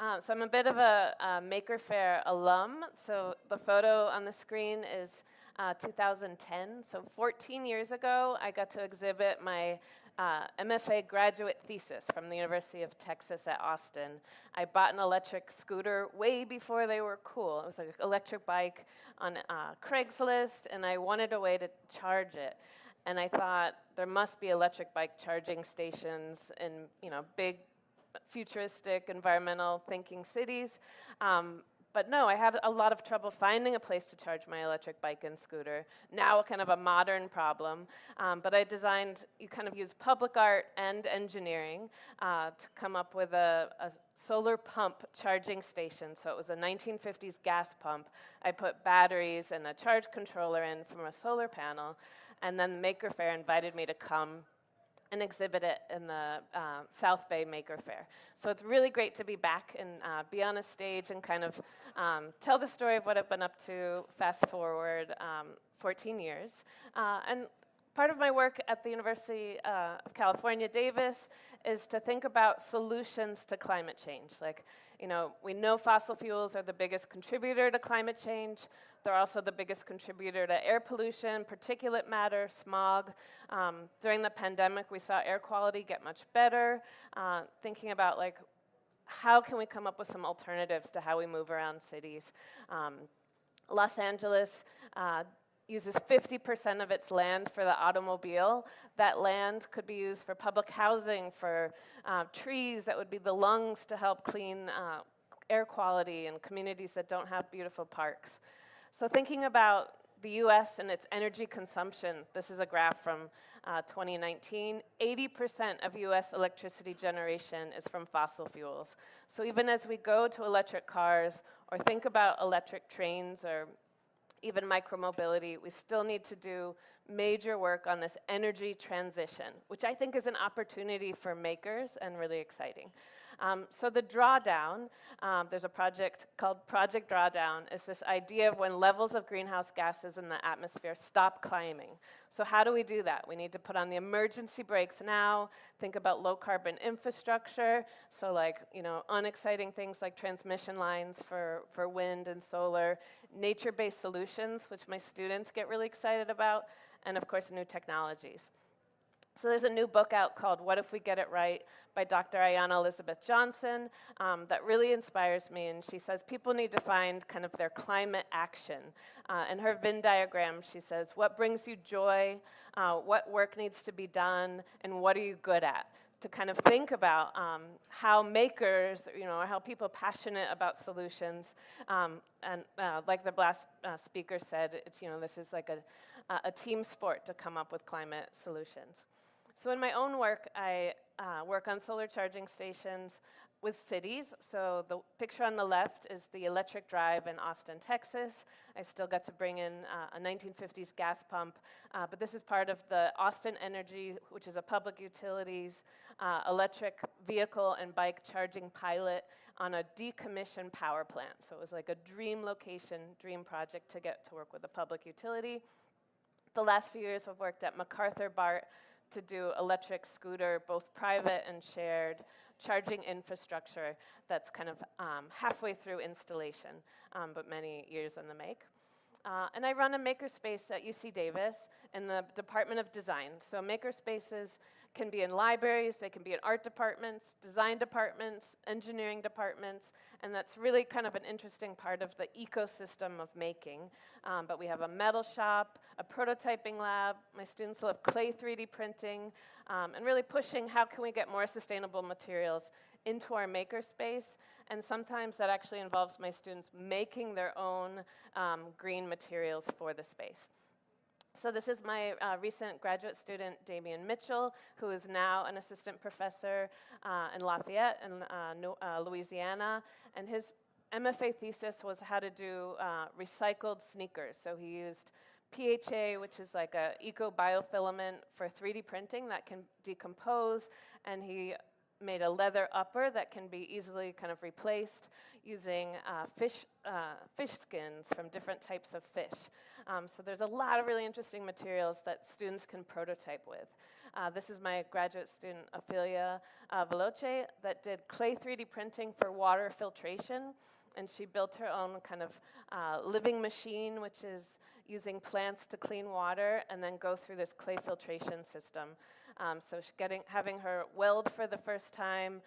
So I'm a bit of a Maker Faire alum. So the photo on the screen is 2010. So 14 years ago, I got to exhibit my MFA graduate thesis from the University of Texas at Austin. I bought an electric scooter way before they were cool. It was like an electric bike on Craigslist, and I wanted a way to charge it. And I thought there must be electric bike charging stations in, big futuristic, environmental thinking cities. But no, I had a lot of trouble finding a place to charge my electric bike and scooter. Now kind of a modern problem. But I designed, you kind of use public art and engineering to come up with a solar pump charging station. So it was a 1950s gas pump. I put batteries and a charge controller in from a solar panel. And then Maker Faire invited me to come and exhibit it in the South Bay Maker Faire. So it's really great to be back and be on a stage and kind of tell the story of what I've been up to, fast forward 14 years. And part of my work at the University of California, Davis, is to think about solutions to climate change. Like, we know fossil fuels are the biggest contributor to climate change. They're also the biggest contributor to air pollution, particulate matter, smog. During the pandemic, we saw air quality get much better. Thinking about, like, how can we come up with some alternatives to how we move around cities? Los Angeles uses 50% of its land for the automobile. That land could be used for public housing, for trees that would be the lungs to help clean air quality in communities that don't have beautiful parks. So thinking about the US and its energy consumption, this is a graph from 2019, 80% of US electricity generation is from fossil fuels. So even as we go to electric cars or think about electric trains or even micromobility, we still need to do major work on this energy transition, which I think is an opportunity for makers and really exciting. So the drawdown, there's a project called Project Drawdown, is this idea of when levels of greenhouse gases in the atmosphere stop climbing. So how do we do that? We need to put on the emergency brakes now, think about low carbon infrastructure, so like, unexciting things like transmission lines for wind and solar, nature-based solutions, which my students get really excited about, and of course new technologies. So there's a new book out called What If We Get It Right by Dr. Ayanna Elizabeth Johnson that really inspires me, and she says people need to find kind of their climate action. In her Venn diagram, she says, what brings you joy, what work needs to be done, and what are you good at? To kind of think about how makers, or how people passionate about solutions, and like the last speaker said, it's, this is like a team sport to come up with climate solutions. So in my own work, I work on solar charging stations with cities. So the picture on the left is the electric drive in Austin, Texas. I still got to bring in a 1950s gas pump, but this is part of the Austin Energy, which is a public utilities electric vehicle and bike charging pilot on a decommissioned power plant. So it was like a dream location, dream project to get to work with a public utility. The last few years I've worked at MacArthur BART to do electric scooter, both private and shared, charging infrastructure that's kind of halfway through installation, but many years in the make. And I run a makerspace at UC Davis in the Department of Design. So makerspaces can be in libraries, they can be in art departments, design departments, engineering departments, and that's really kind of an interesting part of the ecosystem of making. But we have a metal shop, a prototyping lab, my students love clay 3D printing, and really pushing how can we get more sustainable materials into our makerspace, and sometimes that actually involves my students making their own green materials for the space. So this is my recent graduate student, Damian Mitchell, who is now an assistant professor in Lafayette in Louisiana, and his MFA thesis was how to do recycled sneakers. So he used PHA, which is like a eco-biofilament for 3D printing that can decompose, and he made a leather upper that can be easily kind of replaced using fish skins from different types of fish. So there's a lot of really interesting materials that students can prototype with. This is my graduate student, Ophelia Veloce, that did clay 3D printing for water filtration. And she built her own kind of living machine, which is using plants to clean water and then go through this clay filtration system. So having her weld for the first time,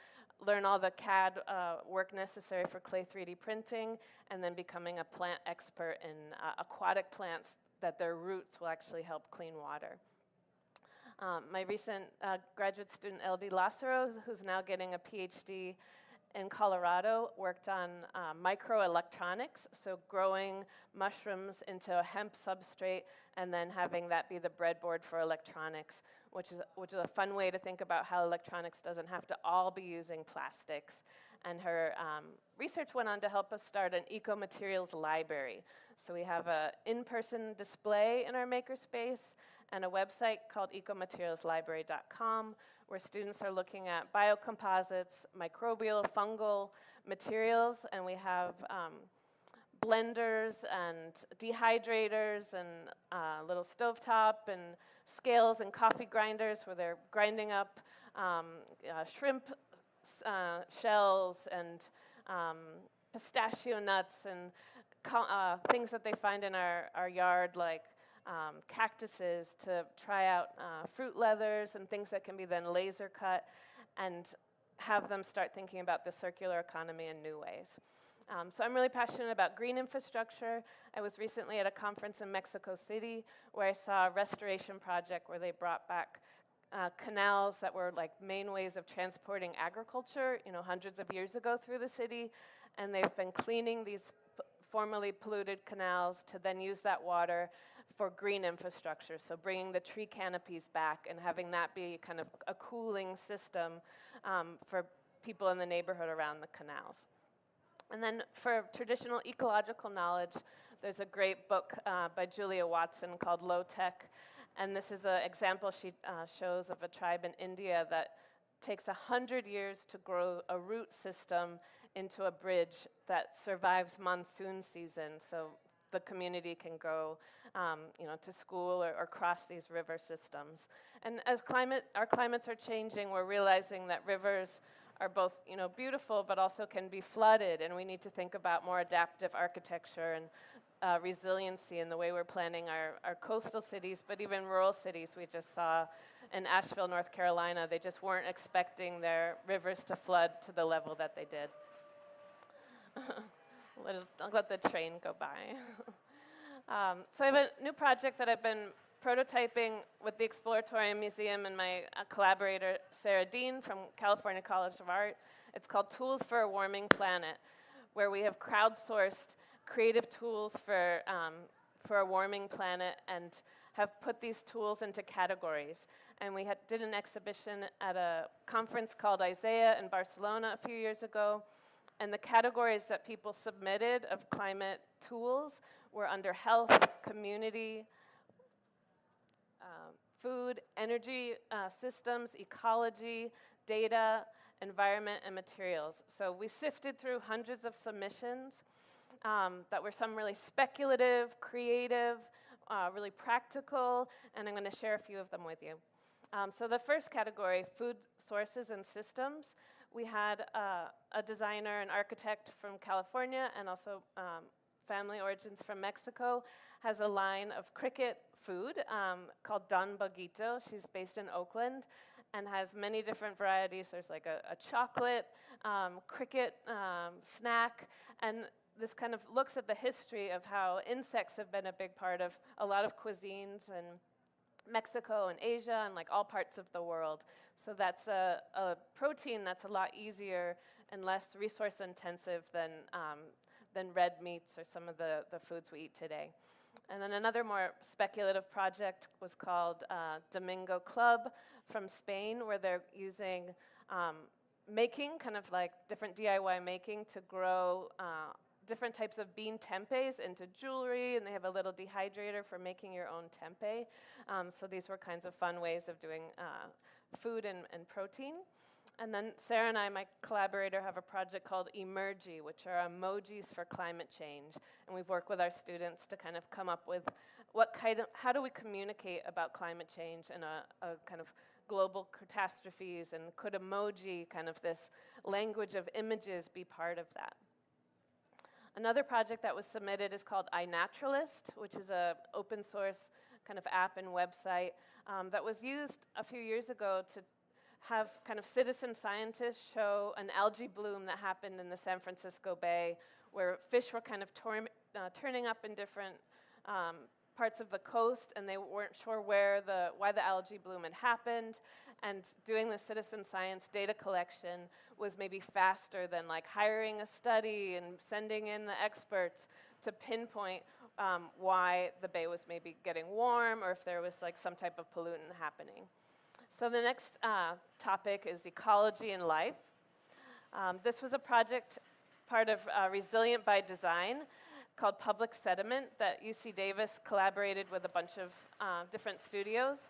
learn all the CAD work necessary for clay 3D printing, and then becoming a plant expert in aquatic plants that their roots will actually help clean water. My recent graduate student, LD Lazzaro, who's now getting a PhD in Colorado, worked on microelectronics, so growing mushrooms into a hemp substrate and then having that be the breadboard for electronics, which is a fun way to think about how electronics doesn't have to all be using plastics. And her research went on to help us start an eco-materials library. So we have an in-person display in our Makerspace and a website called ecomaterialslibrary.com, where students are looking at biocomposites, microbial, fungal materials, and we have blenders and dehydrators and little stovetop and scales and coffee grinders where they're grinding up shrimp shells and pistachio nuts and things that they find in our yard, like cactuses, to try out fruit leathers and things that can be then laser cut, and have them start thinking about the circular economy in new ways. So I'm really passionate about green infrastructure. I was recently at a conference in Mexico City where I saw a restoration project where they brought back canals that were like main ways of transporting agriculture, hundreds of years ago through the city, and they've been cleaning these formerly polluted canals to then use that water for green infrastructure, so bringing the tree canopies back and having that be kind of a cooling system for people in the neighborhood around the canals. And then for traditional ecological knowledge, there's a great book by Julia Watson called Low Tech, and this is an example she shows of a tribe in India that takes 100 years to grow a root system into a bridge that survives monsoon season, so the community can go to school or cross these river systems. And as our climates are changing, we're realizing that rivers are both beautiful but also can be flooded, and we need to think about more adaptive architecture and resiliency in the way we're planning our coastal cities, but even rural cities. We just saw in Asheville, North Carolina, they just weren't expecting their rivers to flood to the level that they did. I'll let the train go by. So I have a new project that I've been prototyping with the Exploratorium Museum and my collaborator, Sarah Dean from California College of Art. It's called Tools for a Warming Planet, where we have crowdsourced creative tools for a warming planet and have put these tools into categories. And we did an exhibition at a conference called Isaiah in Barcelona a few years ago. And the categories that people submitted of climate tools were under health, community, food, energy systems, ecology, data, environment, and materials. So we sifted through hundreds of submissions that were some really speculative, creative, really practical, and I'm going to share a few of them with you. So the first category, food sources and systems, we had a designer and architect from California and also family origins from Mexico, has a line of cricket food called Don Boguito. She's based in Oakland and has many different varieties. There's like a chocolate cricket snack, and this kind of looks at the history of how insects have been a big part of a lot of cuisines in Mexico and Asia and like all parts of the world. So that's a protein that's a lot easier and less resource intensive than red meats or some of the foods we eat today. And then another more speculative project was called Domingo Club from Spain, where they're using making, kind of like different DIY making, to grow different types of bean tempes into jewelry, and they have a little dehydrator for making your own tempeh. So these were kinds of fun ways of doing food and protein. And then Sarah and I, my collaborator, have a project called Emergy, which are emojis for climate change. And we've worked with our students to kind of come up with how do we communicate about climate change and a kind of global catastrophes, and could emoji, kind of this language of images, be part of that? Another project that was submitted is called iNaturalist, which is an open source kind of app and website that was used a few years ago to have kind of citizen scientists show an algae bloom that happened in the San Francisco Bay, where fish were kind of turning up in different parts of the coast, and they weren't sure why the algae bloom had happened. And doing the citizen science data collection was maybe faster than like hiring a study and sending in the experts to pinpoint why the bay was maybe getting warm, or if there was like some type of pollutant happening. So the next topic is ecology and life. This was a project, part of Resilient by Design, called Public Sediment, that UC Davis collaborated with a bunch of different studios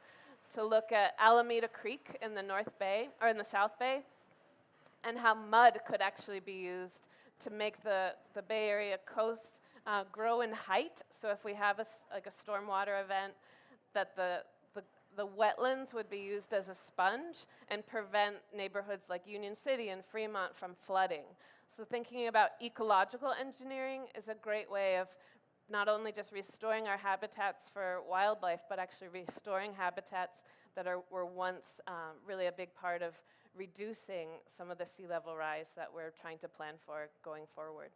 to look at Alameda Creek in the North Bay, or in the South Bay, and how mud could actually be used to make the Bay Area coast grow in height. So if we have a stormwater event, that the wetlands would be used as a sponge and prevent neighborhoods like Union City and Fremont from flooding. So thinking about ecological engineering is a great way of not only just restoring our habitats for wildlife, but actually restoring habitats that were once really a big part of reducing some of the sea level rise that we're trying to plan for going forward.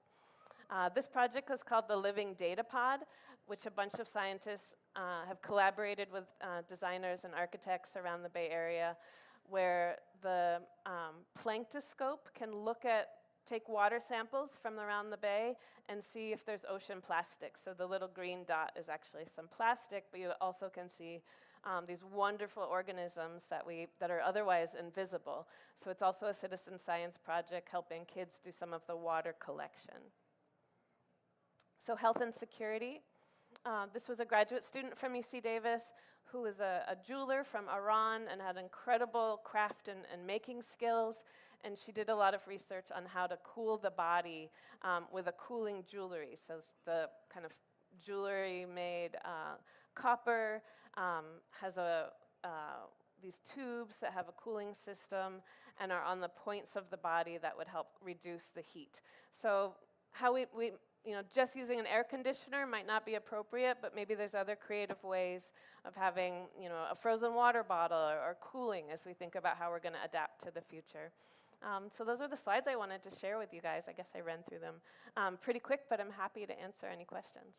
This project is called the Living Data Pod, which a bunch of scientists have collaborated with designers and architects around the Bay Area, where the planktoscope can take water samples from around the bay and see if there's ocean plastic. So the little green dot is actually some plastic, but you also can see these wonderful organisms that are otherwise invisible. So it's also a citizen science project helping kids do some of the water collection. So health and security. This was a graduate student from UC Davis who was a jeweler from Iran and had incredible craft and making skills. And she did a lot of research on how to cool the body with a cooling jewelry. So the kind of jewelry made copper has these tubes that have a cooling system and are on the points of the body that would help reduce the heat. So how we just using an air conditioner might not be appropriate, but maybe there's other creative ways of having, a frozen water bottle or cooling as we think about how we're going to adapt to the future. So those are the slides I wanted to share with you guys. I guess I ran through them pretty quick, but I'm happy to answer any questions.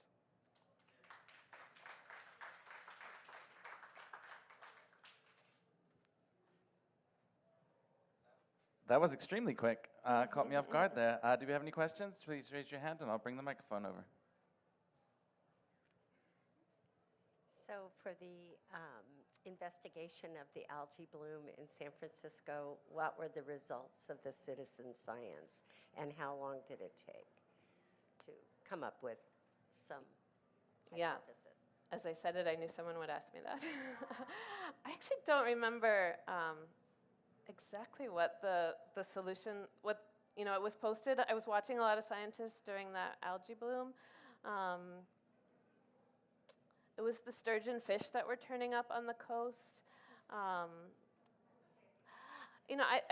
That was extremely quick. Caught me off guard there. Do we have any questions? Please raise your hand and I'll bring the microphone over. So for the investigation of the algae bloom in San Francisco, what were the results of the citizen science, and how long did it take to come up with some hypothesis? As I said it, I knew someone would ask me that. I actually don't remember exactly what the solution, it was posted. I was watching a lot of scientists during that algae bloom. It was the sturgeon fish that were turning up on the coast. I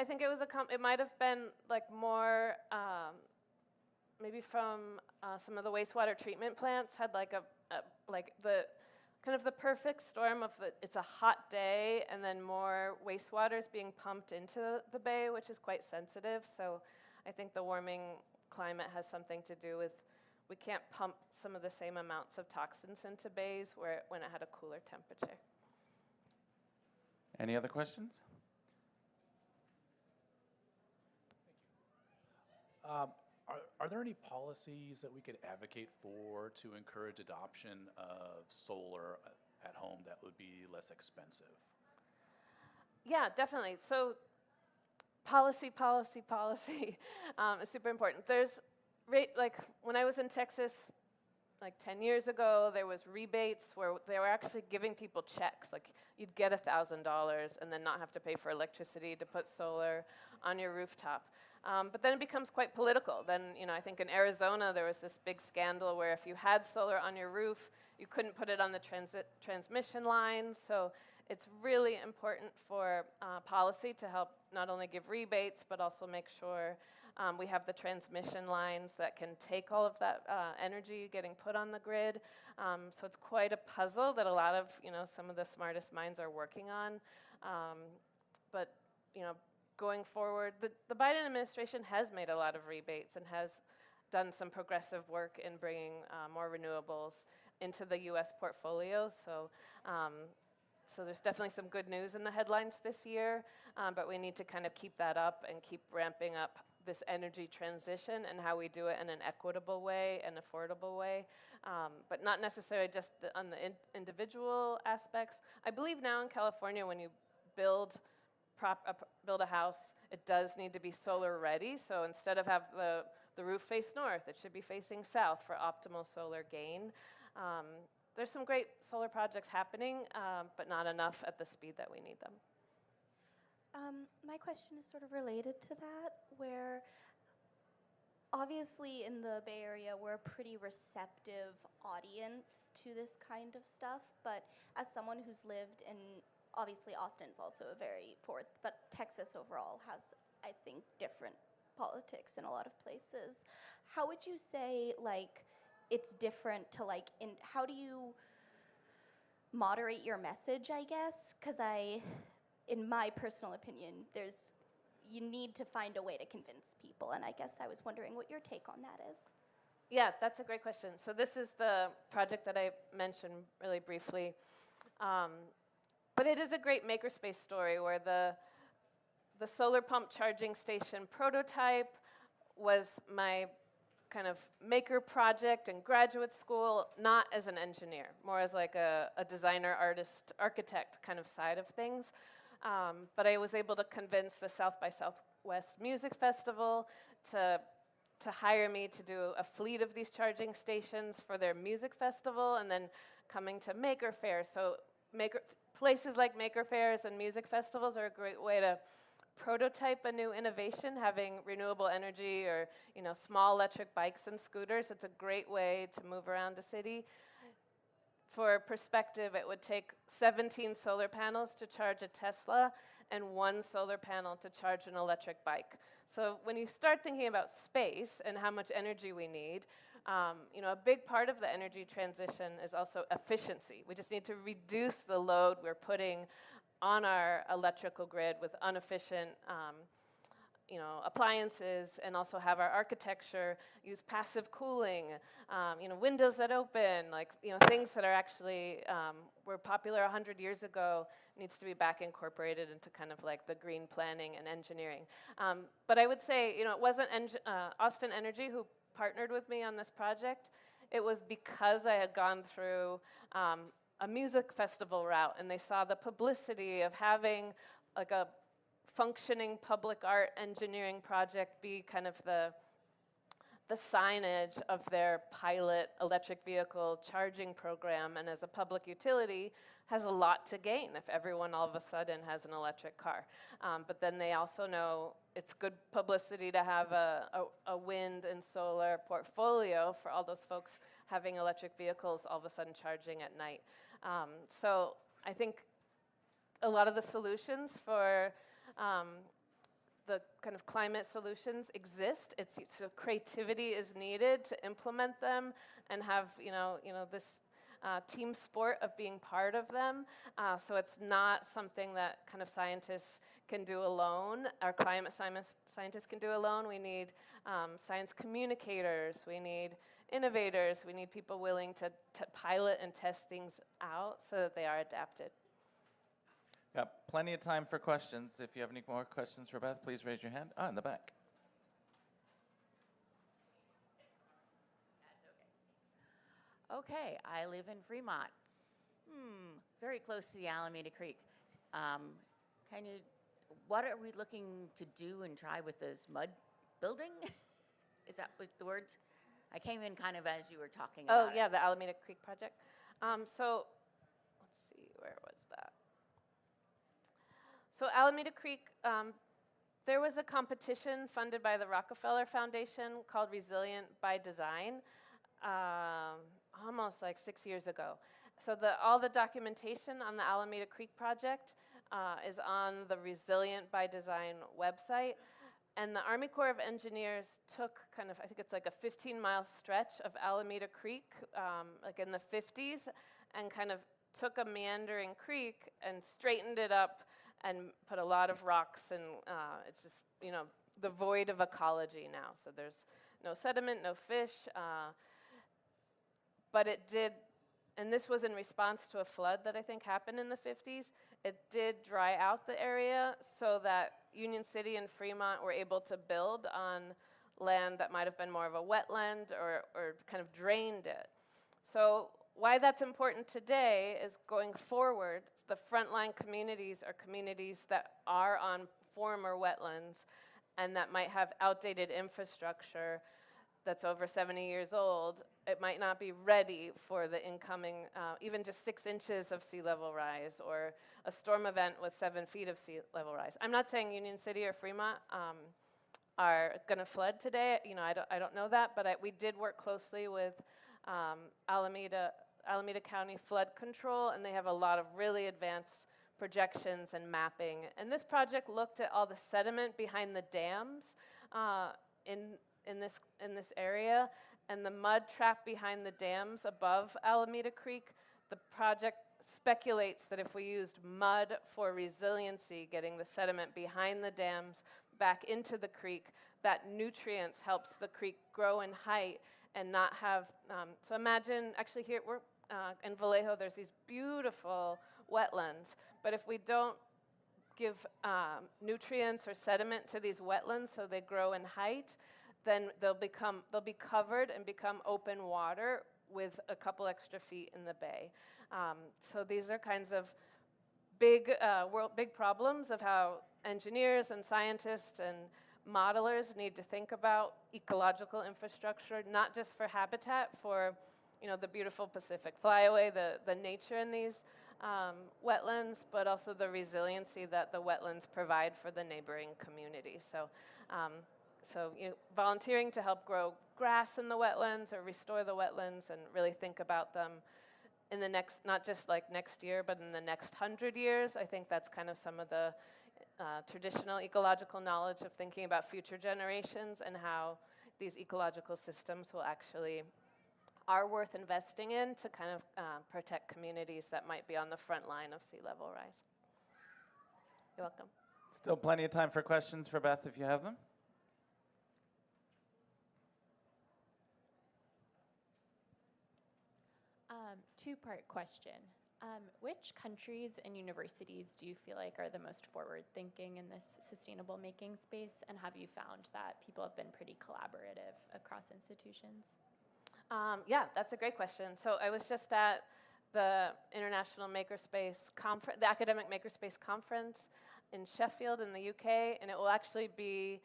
think it was it might have been like more, maybe from some of the wastewater treatment plants had like the perfect storm of it's a hot day and then more wastewater is being pumped into the bay, which is quite sensitive. So I think the warming climate has something to do with we can't pump some of the same amounts of toxins into bays when it had a cooler temperature. Any other questions? Are there any policies that we could advocate for to encourage adoption of solar at home that would be less expensive? Yeah, definitely. So policy is super important. There's, like when I was in Texas like 10 years ago, there was rebates where they were actually giving people checks. Like you'd get $1,000 and then not have to pay for electricity to put solar on your rooftop. But then it becomes quite political. Then, I think in Arizona there was this big scandal where if you had solar on your roof, you couldn't put it on the transmission lines. So it's really important for policy to help not only give rebates, but also make sure we have the transmission lines that can take all of that energy getting put on the grid. So it's quite a puzzle that a lot of, some of the smartest minds are working on. But, going forward, the Biden administration has made a lot of rebates and has done some progressive work in bringing more renewables into the U.S. portfolio. So there's definitely some good news in the headlines this year, but we need to kind of keep that up and keep ramping up this energy transition and how we do it in an equitable way and affordable way, but not necessarily just on the individual aspects. I believe now in California, when you build a house, it does need to be solar ready. So instead of have the roof face north, it should be facing south for optimal solar gain. There's some great solar projects happening, but not enough at the speed that we need them. My question is sort of related to that, where obviously in the Bay Area we're a pretty receptive audience to this kind of stuff, but as someone who's lived in, obviously Austin's also a very forward, but Texas overall has, I think, different politics in a lot of places. How would you say, like, it's different to, like, how do you moderate your message, I guess? Because in my personal opinion, you need to find a way to convince people, and I guess I was wondering what your take on that is. Yeah, that's a great question. So this is the project that I mentioned really briefly. But it is a great Makerspace story where the solar pump charging station prototype was my kind of maker project in graduate school, not as an engineer, more as like a designer, artist, architect kind of side of things. But I was able to convince the South by Southwest Music Festival to hire me to do a fleet of these charging stations for their music festival, and then coming to Maker Faire. So places like Maker Fairs and music festivals are a great way to prototype a new innovation, having renewable energy or small electric bikes and scooters. It's a great way to move around a city. For perspective, it would take 17 solar panels to charge a Tesla and 1 solar panel to charge an electric bike. So when you start thinking about space and how much energy we need, a big part of the energy transition is also efficiency. We just need to reduce the load we're putting on our electrical grid with inefficient appliances, and also have our architecture use passive cooling, windows that open, things that are actually were popular 100 years ago needs to be back incorporated into kind of like the green planning and engineering. But I would say, it wasn't Austin Energy who partnered with me on this project. It was because I had gone through a music festival route, and they saw the publicity of having like a functioning public art engineering project be kind of the signage of their pilot electric vehicle charging program, and as a public utility has a lot to gain if everyone all of a sudden has an electric car. But then they also know it's good publicity to have a wind and solar portfolio for all those folks having electric vehicles all of a sudden charging at night. So I think a lot of the solutions for the kind of climate solutions exist. So creativity is needed to implement them and have this team sport of being part of them. So it's not something that kind of scientists can do alone. Our climate scientists can do alone. We need science communicators. We need innovators. We need people willing to pilot and test things out so that they are adapted. Got plenty of time for questions. If you have any more questions for Beth, please raise your hand. In the back. Okay, I live in Fremont, very close to the Alameda Creek. What are we looking to do and try with this mud building? Is that what the words? I came in kind of as you were talking Oh, about yeah, it. the Alameda Creek project. So let's see, where was that? So Alameda Creek, there was a competition funded by the Rockefeller Foundation called Resilient by Design, almost like 6 years ago. So all the documentation on the Alameda Creek project is on the Resilient by Design website. And the Army Corps of Engineers took kind of, I think it's like a 15-mile stretch of Alameda Creek, like in the 50s, and kind of took a meandering creek and straightened it up and put a lot of rocks, and it's just, the void of ecology now. So there's no sediment, no fish, but it did, and this was in response to a flood that I think happened in the 50s. It did dry out the area so that Union City and Fremont were able to build on land that might have been more of a wetland or kind of drained it. So why that's important today is going forward, the frontline communities are communities that are on former wetlands and that might have outdated infrastructure that's over 70 years old. It might not be ready for the incoming, even just 6 inches of sea level rise or a storm event with 7 feet of sea level rise. I'm not saying Union City or Fremont are going to flood today. I don't know that, but we did work closely with Alameda County Flood Control, and they have a lot of really advanced projections and mapping. And this project looked at all the sediment behind the dams in this area, and the mud trap behind the dams above Alameda Creek. The project speculates that if we used mud for resiliency, getting the sediment behind the dams back into the creek, that nutrients helps the creek grow in height and not have, so imagine, actually here, we're in Vallejo, there's these beautiful wetlands, but if we don't give nutrients or sediment to these wetlands so they grow in height, then they'll be covered and become open water with a couple extra feet in the bay. So these are kinds of big problems of how engineers and scientists and modelers need to think about ecological infrastructure, not just for habitat, for the beautiful Pacific Flyway, the nature in these wetlands, but also the resiliency that the wetlands provide for the neighboring communities. So volunteering to help grow grass in the wetlands or restore the wetlands and really think about them in the next, not just like next year, but in the next 100 years. I think that's kind of some of the traditional ecological knowledge of thinking about future generations and how these ecological systems are worth investing in to kind of protect communities that might be on the front line of sea level rise. You're welcome. Still plenty of time for questions for Beth if you have them. Two-part question. Which countries and universities do you feel like are the most forward-thinking in this sustainable making space, and have you found that people have been pretty collaborative across institutions? Yeah, that's a great question. So I was just at the International Makerspace Conference, the Academic Makerspace Conference in Sheffield in the UK, and it will actually be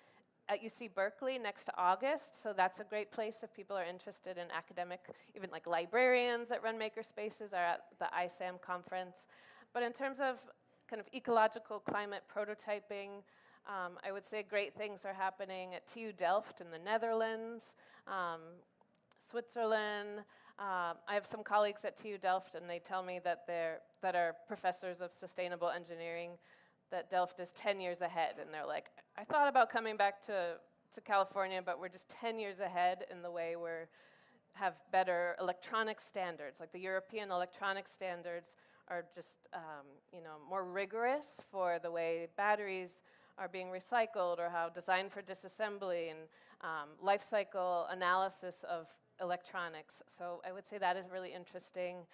at UC Berkeley next August, so that's a great place if people are interested in academic, even like librarians that run makerspaces are at the ISAM conference. But in terms of kind of ecological climate prototyping, I would say great things are happening at TU Delft in the Netherlands, Switzerland. I have some colleagues at TU Delft, and they tell me that are professors of sustainable engineering, that Delft is 10 years ahead, and they're like, I thought about coming back to California, but we're just 10 years ahead in the way we have better electronic standards. Like the European electronic standards are just more rigorous for the way batteries are being recycled or how designed for disassembly and life cycle analysis of electronics. So I would say that is really interesting.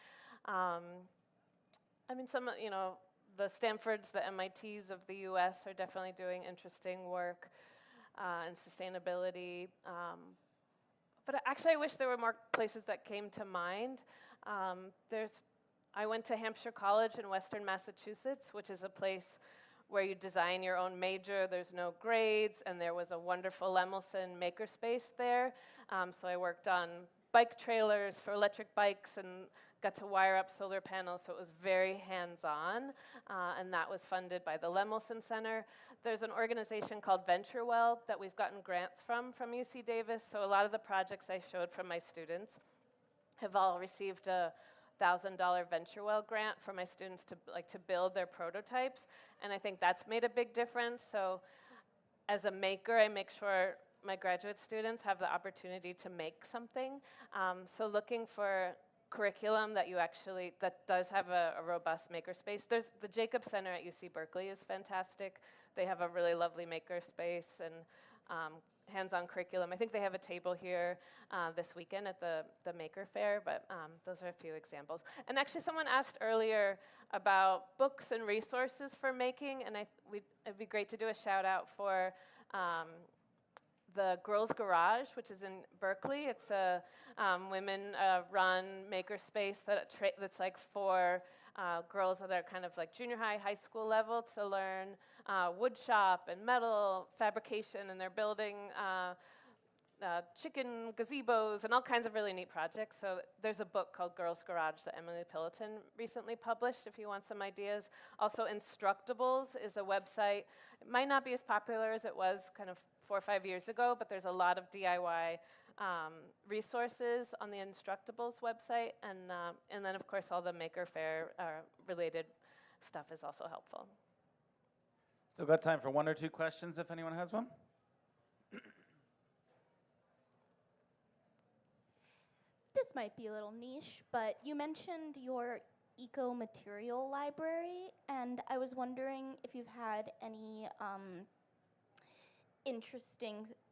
The Stanfords, the MITs of the US are definitely doing interesting work in sustainability. But actually, I wish there were more places that came to mind. I went to Hampshire College in Western Massachusetts, which is a place where you design your own major. There's no grades, and there was a wonderful Lemelson Makerspace there. So I worked on bike trailers for electric bikes and got to wire up solar panels, so it was very hands-on, and that was funded by the Lemelson Center. There's an organization called VentureWell that we've gotten grants from UC Davis, so a lot of the projects I showed from my students have all received a $1,000 VentureWell grant for my students to build their prototypes, and I think that's made a big difference. So as a maker, I make sure my graduate students have the opportunity to make something. So looking for curriculum that does have a robust makerspace. There's the Jacob Center at UC Berkeley is fantastic. They have a really lovely makerspace and hands-on curriculum. I think they have a table here this weekend at the Maker Faire, but those are a few examples. And actually someone asked earlier about books and resources for making, and it'd be great to do a shout out for the Girls Garage, which is in Berkeley. It's a women-run makerspace that's like for girls that are kind of like junior high school level to learn wood shop and metal fabrication, and they're building chicken gazebos and all kinds of really neat projects. So there's a book called Girls Garage that Emily Pilliton recently published if you want some ideas. Also, Instructables is a website. It might not be as popular as it was kind of 4 or 5 years ago, but there's a lot of DIY resources on the Instructables website, and then of course all the Maker Faire related stuff is also helpful. Still got time for 1 or 2 questions if anyone has one. This might be a little niche, but you mentioned your eco-material library, and I was wondering if you've had any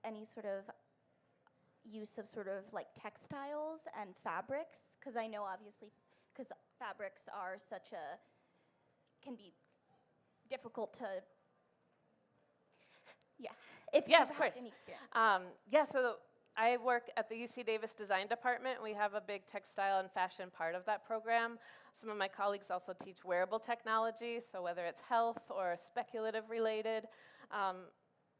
any sort of use of sort of like textiles and fabrics, because I know obviously, because fabrics are can be difficult to, if Yeah, you've of had course. any experience. So I work at the UC Davis Design Department. We have a big textile and fashion part of that program. Some of my colleagues also teach wearable technology, so whether it's health or speculative related.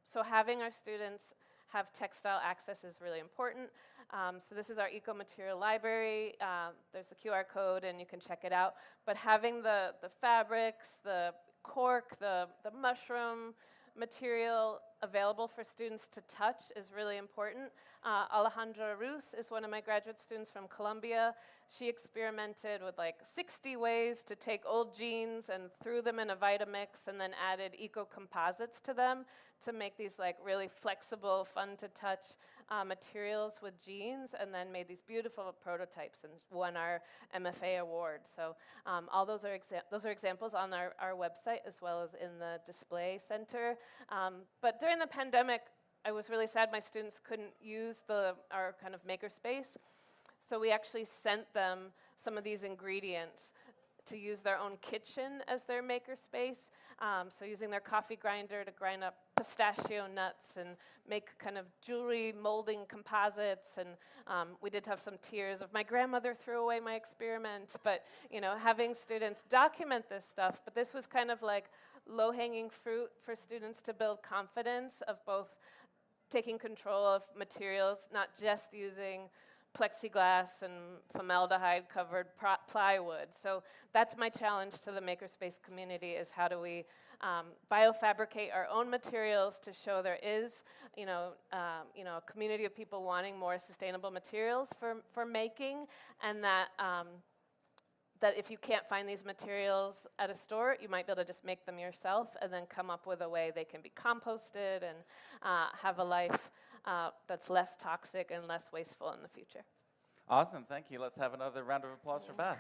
So having our students have textile access is really important. So this is our eco-material library. There's a QR code and you can check it out. But having the fabrics, the cork, the mushroom material available for students to touch is really important. Alejandra Rus is one of my graduate students from Columbia. She experimented with like 60 ways to take old jeans and threw them in a Vitamix and then added eco-composites to them to make these like really flexible, fun to touch materials with jeans, and then made these beautiful prototypes and won our MFA award. So all those are examples on our website as well as in the display center. But during the pandemic, I was really sad my students couldn't use our kind of makerspace. So we actually sent them some of these ingredients to use their own kitchen as their makerspace. So using their coffee grinder to grind up pistachio nuts and make kind of jewelry molding composites. And we did have some tears of my grandmother threw away my experiment. But having students document this stuff. But this was kind of like low-hanging fruit for students to build confidence of both taking control of materials, not just using plexiglass and formaldehyde-covered plywood. So that's my challenge to the makerspace community: is how do we biofabricate our own materials to show there is, a community of people wanting more sustainable materials for making, and that that if you can't find these materials at a store, you might be able to just make them yourself and then come up with a way they can be composted and have a life that's less toxic and less wasteful in the future. Awesome, thank you. Let's have another round of applause for Beth.